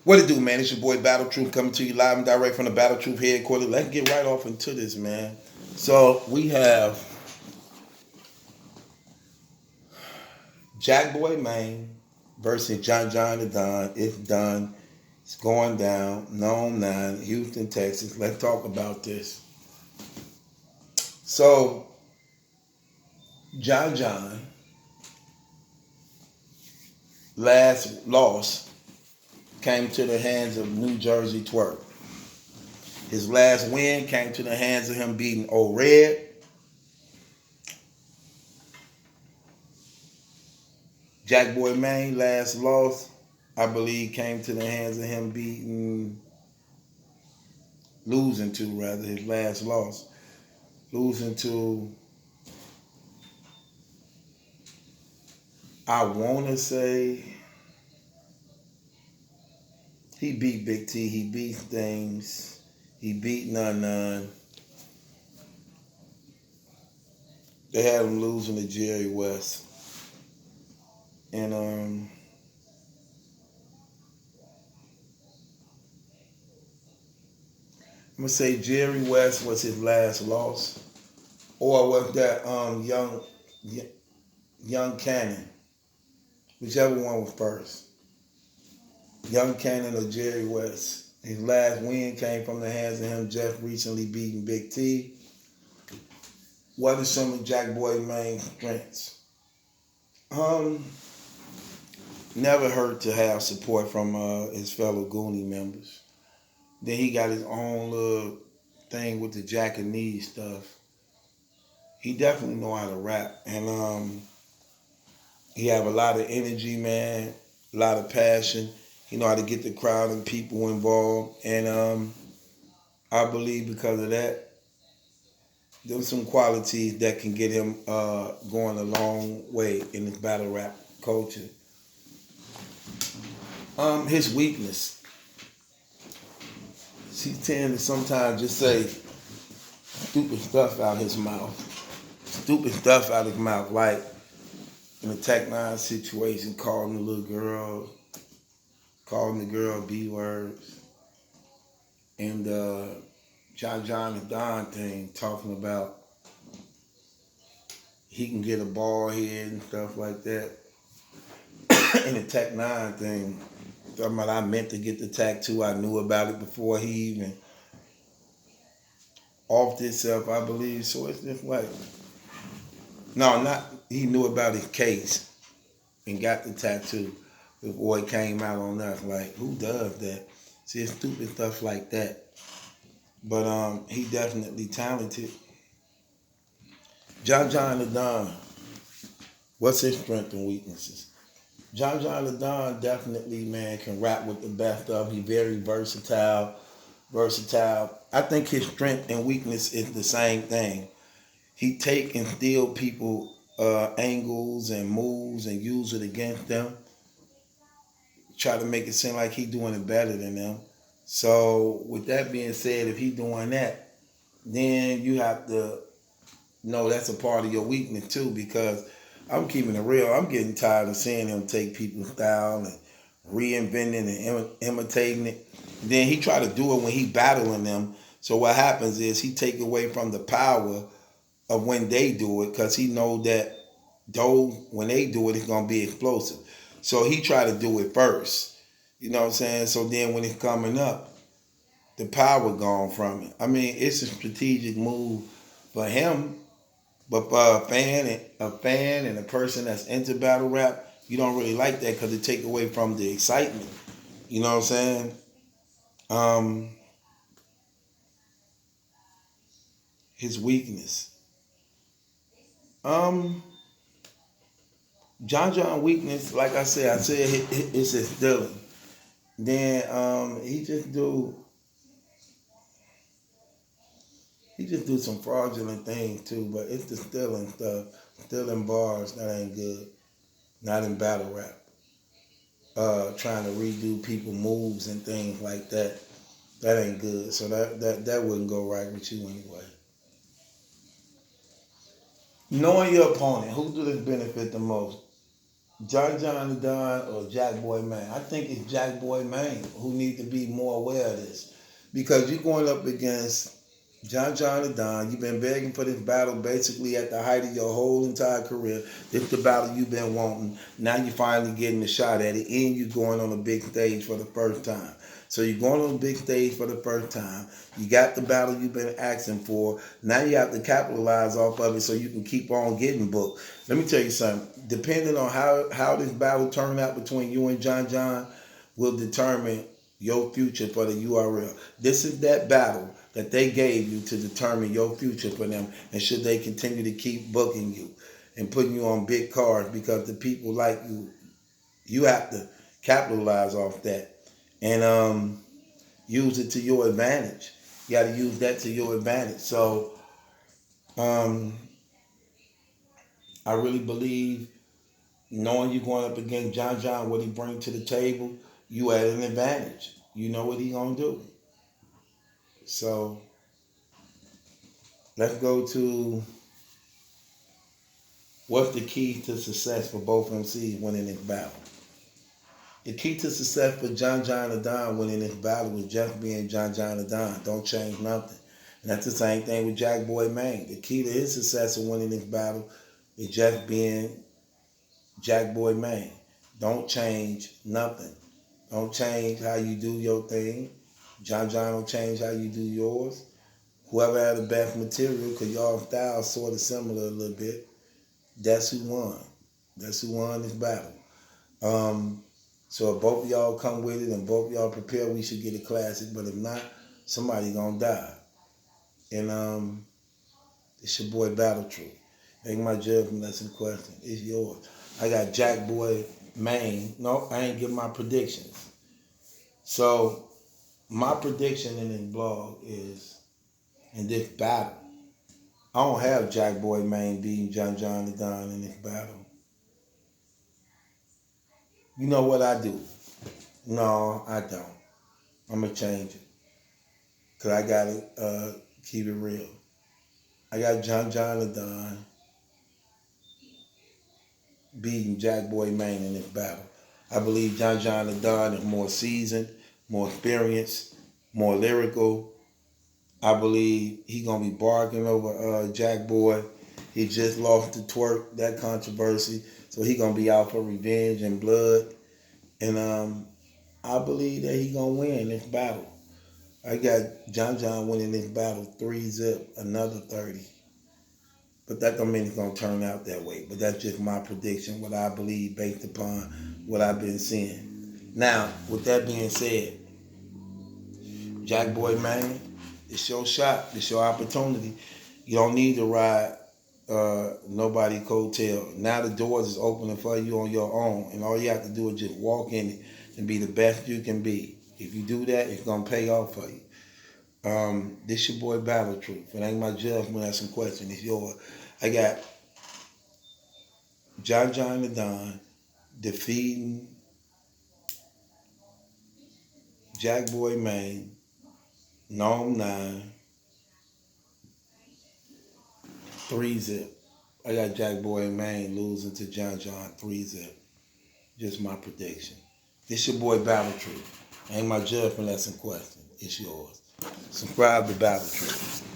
What it do, man? It's your boy Battle Truth coming to you live and direct from the Battle Truth headquarters. Let's get right off into this, man. So we have JakkBoy, Maine versus John the Don. It's done. It's going down. No 9, Houston, Texas. Let's talk about this. So John last loss came to the hands of New Jersey Twerk. His last win came to the hands of him beating Old Red. JakkBoy Maine last loss, I believe, came to the hands of him losing to rather his last loss, losing to, I want to say he beat Big T, he beat things, he beat None. They had him losing to Jerry West, and I'm gonna say Jerry West was his last loss, or was that young Cannon, whichever one was first. Young Cannon or Jerry West. His last win came from the hands of him just recently beating Big T. What are some of JakkBoy Maine's strengths? Um, Never hurt to have support from his fellow Goonie members. Then he got his own little thing with the JakkDD stuff. He definitely know how to rap, and he have a lot of energy, man, a lot of passion. He know how to get the crowd and people involved, and I believe because of that, there's some qualities that can get him going a long way in this battle rap culture. His weakness. He tends to sometimes just say stupid stuff out his mouth. Stupid stuff out his mouth, like in a Tech Nine situation, calling the girl B words, and John the Don thing, talking about he can get a bald head and stuff like that. And the Tech Nine thing, talking about I meant to get the tattoo, I knew about it before he even offed himself, I believe. So it's just like, no, not he knew about his case and got the tattoo before it came out on us. Like, who does that? See, it's stupid stuff like that. But he definitely talented. John the Don, what's his strengths and weaknesses? John the Don definitely, man, can rap with the best of. He's very versatile. I think his strength and weakness is the same thing. He take and steal people angles and moves and use it against them. Try to make it seem like he doing it better than them. So with that being said, if he doing that, then you have to know that's a part of your weakness too, because I'm keeping it real. I'm getting tired of seeing him take people's style and reinventing and imitating it. Then he try to do it when he battling them. So what happens is he take away from the power of when they do it, because he know that those when they do it, it's gonna be explosive. So he try to do it first. You know what I'm saying? So then when it's coming up, the power gone from it. I mean, it's a strategic move for him, but for a fan and a person that's into battle rap, you don't really like that because it take away from the excitement. You know what I'm saying? Um, his weakness. Um, John weakness, like I said it's his stealing. Then he just do some fraudulent things too, but it's the stealing stuff. Stealing bars, that ain't good. Not in battle rap. Trying to redo people moves and things like that. That ain't good. So that wouldn't go right with you anyway. Knowing your opponent, who do this benefit the most? John the Don or JakkBoy Maine? I think it's JakkBoy Maine who need to be more aware of this. Because you're going up against John the Don. You've been begging for this battle basically at the height of your whole entire career. This is the battle you've been wanting. Now you're finally getting a shot at it, and you're going on a big stage for the first time. So you're going on a big stage for the first time. You got the battle you've been asking for. Now you have to capitalize off of it so you can keep on getting booked. Let me tell you something. Depending on how this battle turned out between you and John will determine your future for the URL. This is that battle that they gave you to determine your future for them, and should they continue to keep booking you and putting you on big cards because the people like you, you have to capitalize off that and use it to your advantage. You got to use that to your advantage. So um, I really believe knowing you're going up against John, what he brings to the table, you at an advantage. You know what he gonna do. So let's go to what's the key to success for both MCs winning this battle. The key to success for John the Don winning this battle was just being John the Don. Don't change nothing. And that's the same thing with JakkBoy Maine. The key to his success in winning this battle is just being JakkBoy Maine. Don't change nothing. Don't change how you do your thing. John don't change how you do yours. Whoever had the best material, because y'all styles sort of similar a little bit, that's who won. That's who won this battle. So if both of y'all come with it and both of y'all prepare, we should get a classic. But if not, somebody gonna die. And it's your boy Battle Truth. Make my judgment, that's the question. It's yours. I got JakkBoy Maine. No, I ain't give my predictions. So my prediction in this blog is, in this battle, I don't have JakkBoy Maine beating John the Don in this battle. You know what I do? No, I don't. I'm going to change it. Because I got to keep it real. I got John the Don beating JakkBoy Maine in this battle. I believe John the Don is more seasoned, more experienced, more lyrical. I believe he gonna be barking over JakkBoy. He just lost to Twerk, that controversy, so he gonna be out for revenge and blood. And I believe that he gonna win this battle. I got John winning this battle 3-0, another 30. But that don't mean it's gonna turn out that way. But that's just my prediction, what I believe based upon what I've been seeing. Now, with that being said, JakkBoy Maine, it's your shot. It's your opportunity. You don't need to ride nobody coattail. Now the doors is opening for you on your own, and all you have to do is just walk in it and be the best you can be. If you do that, it's gonna pay off for you. This your boy Battle Truth. It ain't my judgment. That's some question. It's yours. I got John the Don defeating JakkBoy Maine, Norm 9, 3-0. I got JakkBoy Maine losing to John 3-0. Just my prediction. This your boy Battle Truth. Ain't my judgment, that's in question. It's yours. Subscribe to Battle Truth.